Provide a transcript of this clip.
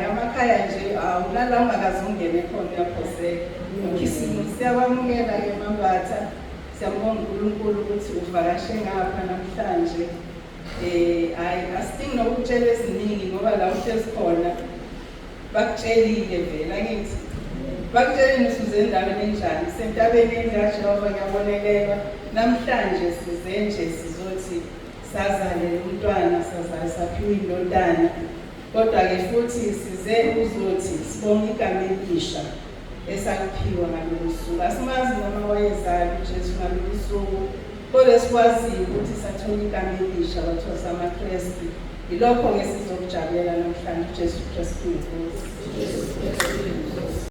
Emakhaya nje awulala ungakazungene khona uyaphoseka. Ukhisimusi siyabamukela ke Mabatha. Siyabonga uNkulunkulu ukuthi uvakashe ngapha namhlanje. Asidingi nokutshela eziningi ngoba la uhlezi khona bakutshelile vele angithi. Bakutshelile ukuthi uze endaweni enjani. Sentabeni enjalo ngiyabonelelwa. Namhlanje size nje sizothi sazale umntwana sazale saphiwe indodana. Kodwa ke futhi size uzothi sibonge igama elisha esakuphiwa ngalolu suku. Asimazi noma wayezala uJesu ngalolu suku. Kodwa sikwaziyo ukuthi sathola igama elisha bathiwa samaKristu. Yilokho ke sizokujabulela namhlanje uJesu Kristu inkosi.